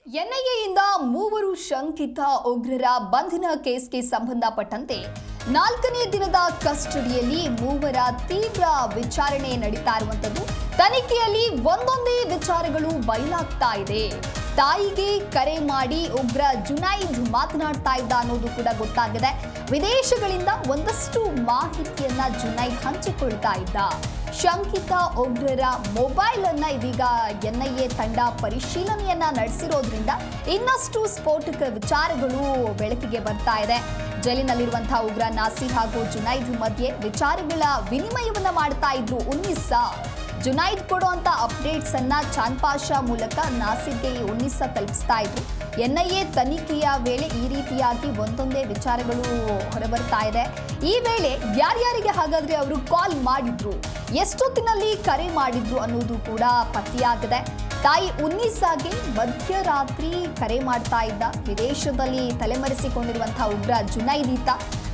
ಎನ್ಐಎಯಿಂದ ಮೂವರು ಶಂಕಿತ ಉಗ್ರರ ಬಂಧನ ಕೇಸ್ಗೆ ಸಂಬಂಧಪಟ್ಟಂತೆ 4ನೇ ದಿನದ ಕಸ್ಟಡಿಯಲ್ಲಿ ಮೂವರ ತೀವ್ರ ವಿಚಾರಣೆ ನಡೀತಾ ಇರುವಂತದ್ದು. ತನಿಖೆಯಲ್ಲಿ ಒಂದೊಂದೇ ವಿಚಾರಗಳು ಬಯಲಾಗ್ತಾ ಇದೆ. ತಾಯಿಗೆ ಕರೆ ಮಾಡಿ ಉಗ್ರ ಜುನೈದ್ ಮಾತನಾಡ್ತಾ ಇದ್ದ ಅನ್ನೋದು ಕೂಡ ಗೊತ್ತಾಗಿದೆ. ವಿದೇಶಗಳಿಂದ ಒಂದಷ್ಟು ಮಾಹಿತಿಯನ್ನ ಜುನೈದ್ ಹಂಚಿಕೊಳ್ತಾ ಇದ್ದ. ಶಂಕಿತ ಉಗ್ರರ ಮೊಬೈಲ್ ಅನ್ನ ಇದೀಗ ಎನ್ಐಎ ತಂಡ ಪರಿಶೀಲನೆಯನ್ನ ನಡೆಸಿರೋದ್ರಿಂದ ಇನ್ನಷ್ಟು ಸ್ಫೋಟಕ ವಿಚಾರಗಳು ಬೆಳಕಿಗೆ ಬರ್ತಾ ಇದೆ. ಜೈಲಿನಲ್ಲಿರುವಂತಹ ಉಗ್ರ ನಾಸೀರ್ ಹಾಗೂ ಜುನೈದ್ ಮಧ್ಯೆ ವಿಚಾರಗಳ ವಿನಿಮಯವನ್ನ ಮಾಡ್ತಾ ಇದ್ರು ಉನ್ನಿಸಾ. ಜುನೈದ್ ಕೊಡುವಂತ ಅಪ್ಡೇಟ್ಸ್ ಅನ್ನ ಚಾಂದ್ ಪಾಷಾ ಮೂಲಕ ನಾಸೀರ್ಗೆ ಉನ್ನಿಸಾ ತಲುಪಿಸ್ತಾ ಇದ್ರು. ಎನ್ಐಎ ತನಿಖೆಯ ವೇಳೆ ಈ ರೀತಿಯಾಗಿ ಒಂದೊಂದೇ ವಿಚಾರಗಳು ಹೊರಬರ್ತಾ ಇದೆ. ಈ ವೇಳೆ ಯಾರ್ಯಾರಿಗೆ ಹಾಗಾದ್ರೆ ಅವರು ಕಾಲ್ ಮಾಡಿದ್ರು, ಎಷ್ಟೊತ್ತಿನಲ್ಲಿ ಕರೆ ಮಾಡಿದ್ರು ಅನ್ನೋದು ಕೂಡ ಪತ್ತೆಯಾಗಿದೆ. ತಾಯಿ ಉನ್ನಿಸಾಗೆ ಮಧ್ಯರಾತ್ರಿ ಕರೆ ಮಾಡ್ತಾ ಇದ್ದ. ವಿದೇಶದಲ್ಲಿ ತಲೆಮರೆಸಿಕೊಂಡಿರುವಂತಹ ಉಗ್ರ ಜುನೈದ್ ಈತ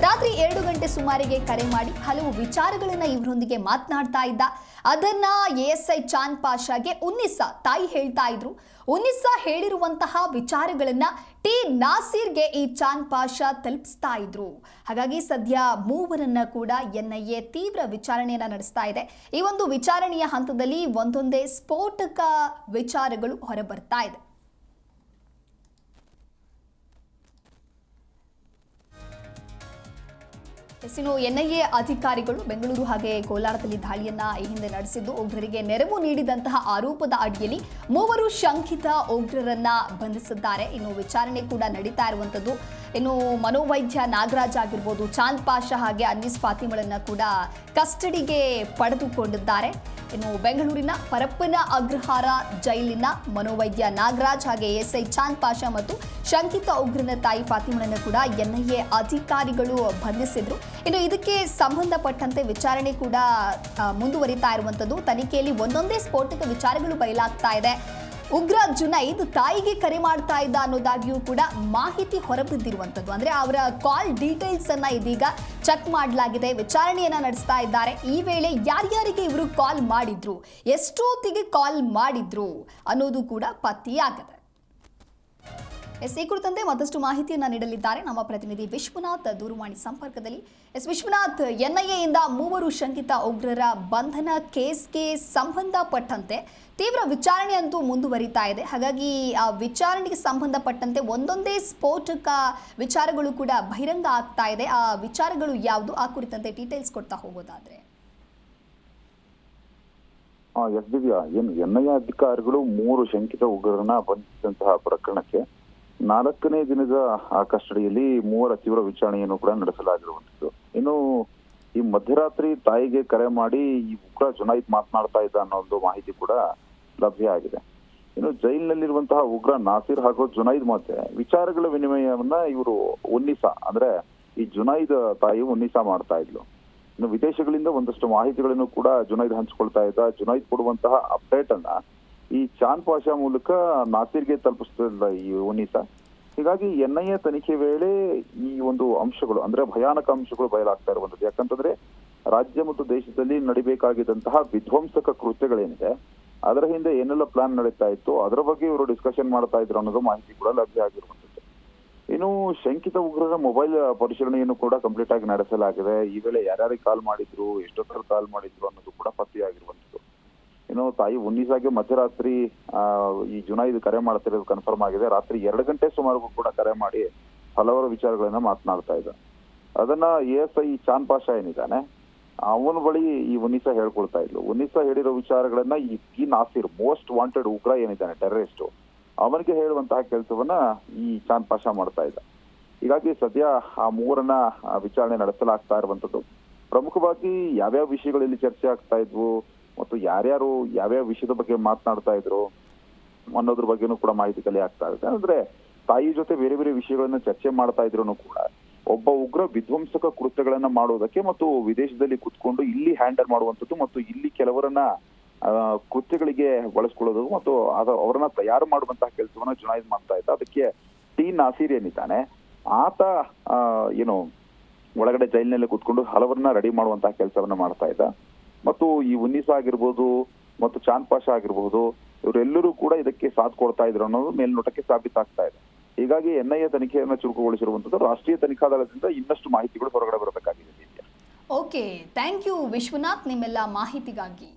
ರಾತ್ರಿ 2 ಗಂಟೆ ಸುಮಾರಿಗೆ ಕರೆ ಮಾಡಿ ಹಲವು ವಿಚಾರಗಳನ್ನ ಇವರೊಂದಿಗೆ ಮಾತನಾಡ್ತಾ ಇದ್ದ. ಅದನ್ನ ಎಎಸ್ಐ ಚಾಂದ್ ಪಾಷಾಗೆ ಉನ್ನಿಸಾ ತಾಯಿ ಹೇಳ್ತಾ ಇದ್ರು. ಉನ್ನಿಸಾ ಹೇಳಿರುವಂತಹ ವಿಚಾರಗಳನ್ನ ಟಿ ನಾಸೀರ್ಗೆ ಈ ಚಾಂದ್ ಪಾಷಾ ತಲುಪಿಸ್ತಾ ಇದ್ರು. ಹಾಗಾಗಿ ಸದ್ಯ ಮೂವರನ್ನ ಕೂಡ ಎನ್ಐಎ ತೀವ್ರ ವಿಚಾರಣೆಯನ್ನ ನಡೆಸ್ತಾ ಇದೆ. ಈ ಒಂದು ವಿಚಾರಣೆಯ ಹಂತದಲ್ಲಿ ಒಂದೊಂದೇ ಸ್ಫೋಟಕ ವಿಚಾರಗಳು ಹೊರಬರ್ತಾ ಇದೆ. ಇನ್ನು ಎನ್ಐಎ ಅಧಿಕಾರಿಗಳು ಬೆಂಗಳೂರು ಹಾಗೆ ಕೋಲಾರದಲ್ಲಿ ದಾಳಿಯನ್ನ ಈ ಹಿಂದೆ ನಡೆಸಿದ್ದು ಉಗ್ರರಿಗೆ ನೆರವು ನೀಡಿದಂತಹ ಆರೋಪದ ಅಡಿಯಲ್ಲಿ ಮೂವರು ಶಂಕಿತ ಉಗ್ರರನ್ನ ಬಂಧಿಸಿದ್ದಾರೆ. ಇನ್ನು ವಿಚಾರಣೆ ಕೂಡ ನಡೀತಾ ಇರುವಂತದ್ದು. ಇನ್ನು ಮನೋವೈದ್ಯ ನಾಗರಾಜ್ ಆಗಿರ್ಬೋದು, ಚಾಂದ್ ಪಾಷಾ ಹಾಗೆ ಅನ್ನೀಸ್ ಫಾತಿಮಳನ್ನ ಕೂಡ ಕಸ್ಟಡಿಗೆ ಪಡೆದುಕೊಂಡಿದ್ದಾರೆ. ಇನ್ನು ಬೆಂಗಳೂರಿನ ಪರಪ್ಪನ ಅಗ್ರಹಾರ ಜೈಲಿನ ಮನೋವೈದ್ಯ ನಾಗರಾಜ್ ಹಾಗೆ ಎಎಸ್ಐ ಚಾಂದ್ ಪಾಷಾ ಮತ್ತು ಶಂಕಿತ ಉಗ್ರನ ತಾಯಿ ಫಾತಿಮಳನ್ನು ಕೂಡ ಎನ್ಐಎ ಅಧಿಕಾರಿಗಳು ಬಂಧಿಸಿದ್ರು. ಇನ್ನು ಇದಕ್ಕೆ ಸಂಬಂಧಪಟ್ಟಂತೆ ವಿಚಾರಣೆ ಕೂಡ ಮುಂದುವರಿತಾ ಇರುವಂತದ್ದು. ತನಿಖೆಯಲ್ಲಿ ಒಂದೊಂದೇ ಸ್ಫೋಟಕ ವಿಚಾರಗಳು ಬಯಲಾಗ್ತಾ ಇದೆ. ಉಗ್ರ ಜುನೈದ್ ತಾಯಿಗೆ ಕರೆ ಮಾಡ್ತಾ ಇದ್ದ ಅನ್ನೋದಾಗಿಯೂ ಕೂಡ ಮಾಹಿತಿ ಹೊರಬಿದ್ದಿರುವಂತದ್ದು. ಅಂದ್ರೆ ಅವರ ಕಾಲ್ ಡೀಟೇಲ್ಸ್ ಅನ್ನ ಇದೀಗ ಚೆಕ್ ಮಾಡಲಾಗಿದೆ, ವಿಚಾರಣೆಯನ್ನ ನಡೆಸ್ತಾ ಇದ್ದಾರೆ. ಈ ವೇಳೆ ಯಾರ್ಯಾರಿಗೆ ಇವರು ಕಾಲ್ ಮಾಡಿದ್ರು, ಎಷ್ಟೊತ್ತಿಗೆ ಕಾಲ್ ಮಾಡಿದ್ರು ಅನ್ನೋದು ಕೂಡ ಪತ್ತೆಯಾಗಿದೆ. ಈ ಕುರಿತಂತೆ ಮತ್ತಷ್ಟು ಮಾಹಿತಿಯನ್ನ ನೀಡಲಿದ್ದಾರೆ ನಮ್ಮ ಪ್ರತಿನಿಧಿ ವಿಶ್ವನಾಥ್ ದೂರವಾಣಿ ಸಂಪರ್ಕದಲ್ಲಿ. ವಿಶ್ವನಾಥ್, ಎನ್ಐಎಯಿಂದ ಮೂವರು ಶಂಕಿತ ಉಗ್ರರ ಬಂಧನ ಕೇಸ್ಗೆ ಸಂಬಂಧಪಟ್ಟಂತೆ ತೀವ್ರ ವಿಚಾರಣೆ ಅಂತೂ ಮುಂದುವರಿತಾ ಇದೆ. ಹಾಗಾಗಿ ಆ ವಿಚಾರಣೆಗೆ ಸಂಬಂಧಪಟ್ಟಂತೆ ಒಂದೊಂದೇ ಸ್ಫೋಟಕ ವಿಚಾರಗಳು ಕೂಡ ಬಹಿರಂಗ ಆಗ್ತಾ ಇದೆ. ಆ ವಿಚಾರಗಳು ಯಾವುದು, ಆ ಕುರಿತಂತೆ ಡೀಟೇಲ್ಸ್ ಕೊಡ್ತಾ ಹೋಗೋದಾದ್ರೆ? ಎಸ್ ದಿವ್ಯಾ, ಎನ್ಐಎ ಅಧಿಕಾರಿಗಳು 3 ಶಂಕಿತ ಉಗ್ರರನ್ನ ಬಂಧಿಸಿದಂತಹ ಪ್ರಕರಣಕ್ಕೆ 4ನೇ ದಿನದ ಕಸ್ಟಡಿಯಲ್ಲಿ 3 ತೀವ್ರ ವಿಚಾರಣೆಯನ್ನು ಕೂಡ ನಡೆಸಲಾಗಿರುವಂತದ್ದು. ಇನ್ನು ಈ ಮಧ್ಯರಾತ್ರಿ ತಾಯಿಗೆ ಕರೆ ಮಾಡಿ ಈ ಉಗ್ರ ಜುನೈದ್ ಮಾತನಾಡ್ತಾ ಇದ್ದ ಅನ್ನೋ ಒಂದು ಮಾಹಿತಿ ಕೂಡ ಲಭ್ಯ ಆಗಿದೆ. ಇನ್ನು ಜೈಲಿನಲ್ಲಿರುವಂತಹ ಉಗ್ರ ನಾಸೀರ್ ಹಾಗೂ ಜುನೈದ್ ಮಧ್ಯೆ ವಿಚಾರಗಳ ವಿನಿಮಯವನ್ನ ಇವರು ಉನ್ನಿಸಾ, ಅಂದ್ರೆ ಈ ಜುನೈದ್ ತಾಯಿ ಉನ್ನಿಸಾ ಮಾಡ್ತಾ ಇದ್ಲು. ಇನ್ನು ವಿದೇಶಗಳಿಂದ ಒಂದಷ್ಟು ಮಾಹಿತಿಗಳನ್ನು ಕೂಡ ಜುನೈದ್ ಹಂಚಿಕೊಳ್ತಾ ಇದ್ದ. ಜುನೈದ್ ಕೊಡುವಂತಹ ಅಪ್ಡೇಟ್ ಅನ್ನ ಈ ಚಾಂದ್ ಪಾಷಾ ಮೂಲಕ ನಾಸೀರ್ಗೆ ತಲುಪಿಸ್ತಿಲ್ಲ ಈ ಉನ್ನಿಸಾ. ಹೀಗಾಗಿ ಎನ್ಐಎ ತನಿಖೆ ವೇಳೆ ಈ ಒಂದು ಅಂಶಗಳು, ಅಂದ್ರೆ ಭಯಾನಕ ಅಂಶಗಳು ಬಯಲಾಗ್ತಾ ಇರುವಂತದ್ದು. ಯಾಕಂತಂದ್ರೆ ರಾಜ್ಯ ಮತ್ತು ದೇಶದಲ್ಲಿ ನಡಿಬೇಕಾಗಿದ್ದಂತಹ ವಿಧ್ವಂಸಕ ಕೃತ್ಯಗಳೇನಿದೆ ಅದರ ಹಿಂದೆ ಏನೆಲ್ಲ ಪ್ಲಾನ್ ನಡೀತಾ ಇತ್ತು ಅದರ ಬಗ್ಗೆ ಇವರು ಡಿಸ್ಕಷನ್ ಮಾಡ್ತಾ ಇದ್ರು ಅನ್ನೋದು ಮಾಹಿತಿ ಕೂಡ ಲಭ್ಯ ಆಗಿರುವಂತದ್ದು. ಇನ್ನು ಶಂಕಿತ ಉಗ್ರರ ಮೊಬೈಲ್ ಪರಿಶೀಲನೆಯನ್ನು ಕೂಡ ಕಂಪ್ಲೀಟ್ ಆಗಿ ನಡೆಸಲಾಗಿದೆ. ಈ ವೇಳೆ ಯಾರ್ಯಾರಿಗೆ ಕಾಲ್ ಮಾಡಿದ್ರು, ಎಷ್ಟೊತ್ತರ ಕಾಲ್ ಮಾಡಿದ್ರು ಅನ್ನೋದು ಕೂಡ ಪತ್ತೆಯಾಗಿರುವಂತದ್ದು. ಇನ್ನು ತಾಯಿ ಉನ್ನಿಸಾಗೆ ಮಧ್ಯರಾತ್ರಿ ಈ ಜುನೈದ್ ಕರೆ ಮಾಡ್ತಿರೋದು ಕನ್ಫರ್ಮ್ ಆಗಿದೆ. ರಾತ್ರಿ 2 ಗಂಟೆ ಸುಮಾರು ಕೂಡ ಕರೆ ಮಾಡಿ ಹಲವಾರು ವಿಚಾರಗಳನ್ನ ಮಾತನಾಡ್ತಾ ಇದ್ದ. ಅದನ್ನ ಎಎಸ್ಐ ಚಾಂದ್ ಪಾಷಾ ಏನಿದ್ದಾನೆ ಅವನ ಬಳಿ ಈ ಉನ್ನಿಸಾ ಹೇಳ್ಕೊಳ್ತಾ ಇದ್ಲು. ಉನ್ನಿಸಾ ಹೇಳಿರೋ ವಿಚಾರಗಳನ್ನ ಈ ನಾಸೀರ್ ಮೋಸ್ಟ್ ವಾಂಟೆಡ್ ಉಗ್ರ ಏನಿದ್ದಾನೆ ಟೆರರಿಸ್ಟ್, ಅವನಿಗೆ ಹೇಳುವಂತಹ ಕೆಲಸವನ್ನ ಈ ಚಾಂದ್ ಪಾಷಾ ಮಾಡ್ತಾ ಇದ್ದ. ಹೀಗಾಗಿ ಸದ್ಯ ಆ 3ರನ್ನ ವಿಚಾರಣೆ ನಡೆಸಲಾಗ್ತಾ ಇರುವಂತದ್ದು. ಪ್ರಮುಖವಾಗಿ ಯಾವ್ಯಾವ ವಿಷಯಗಳಲ್ಲಿ ಚರ್ಚೆ ಆಗ್ತಾ ಇದ್ವು ಮತ್ತು ಯಾರ್ಯಾರು ಯಾವ್ಯಾವ ವಿಷಯದ ಬಗ್ಗೆ ಮಾತನಾಡ್ತಾ ಇದ್ರು ಅನ್ನೋದ್ರ ಬಗ್ಗೆನೂ ಕೂಡ ಮಾಹಿತಿ ಕಲೆ ಆಗ್ತಾ ಇದೆ. ಅಂದ್ರೆ ತಾಯಿ ಜೊತೆ ಬೇರೆ ಬೇರೆ ವಿಷಯಗಳನ್ನ ಚರ್ಚೆ ಮಾಡ್ತಾ ಇದ್ರು ಕೂಡ ಒಬ್ಬ ಉಗ್ರ ವಿಧ್ವಂಸಕ ಕೃತ್ಯಗಳನ್ನ ಮಾಡುವುದಕ್ಕೆ ಮತ್ತು ವಿದೇಶದಲ್ಲಿ ಕುತ್ಕೊಂಡು ಇಲ್ಲಿ ಹ್ಯಾಂಡಲ್ ಮಾಡುವಂಥದ್ದು ಮತ್ತು ಇಲ್ಲಿ ಕೆಲವರನ್ನ ಕೃತ್ಯಗಳಿಗೆ ಬಳಸ್ಕೊಳ್ಳೋದು ಮತ್ತು ಅವರನ್ನ ತಯಾರು ಮಾಡುವಂತಹ ಕೆಲಸವನ್ನ ಜುನೈದ್ ಮಾಡ್ತಾ ಇದ್ದ. ಅದಕ್ಕೆ ಟಿ ನಾಸೀರ್ ಏನಿದ್ದಾನೆ ಆತ ಏನು ಒಳಗಡೆ ಜೈಲಿನಲ್ಲಿ ಕುತ್ಕೊಂಡು ಹಲವರನ್ನ ರೆಡಿ ಮಾಡುವಂತಹ ಕೆಲಸವನ್ನ ಮಾಡ್ತಾ ಇದ್ದ. ಮತ್ತು ಈ ಉನ್ನಿಸಾ ಆಗಿರ್ಬೋದು ಮತ್ತು ಚಾಂದ್ ಪಾಷಾ ಆಗಿರ್ಬೋದು ಇವರೆಲ್ಲರೂ ಕೂಡ ಇದಕ್ಕೆ ಸಾಥ್ ಕೊಡ್ತಾ ಇದ್ರು ಅನ್ನೋದು ಮೇಲ್ನೋಟಕ್ಕೆ ಸಾಬೀತಾಗ್ತಾ ಇದೆ. ಹೀಗಾಗಿ NIA ತನಿಖೆಯನ್ನು ಚುರುಕುಗೊಳಿಸಿರುವಂತದ್ದು ರಾಷ್ಟ್ರೀಯ ತನಿಖಾ ದಳದಿಂದ ಇನ್ನಷ್ಟು ಮಾಹಿತಿಗಳು ಹೊರಗಡೆ ಬರಬೇಕಾಗಿದೆ. ಓಕೆ, ಥ್ಯಾಂಕ್ ಯು ವಿಶ್ವನಾಥ್ ನಿಮ್ಮೆಲ್ಲ ಮಾಹಿತಿಗಾಗಿ.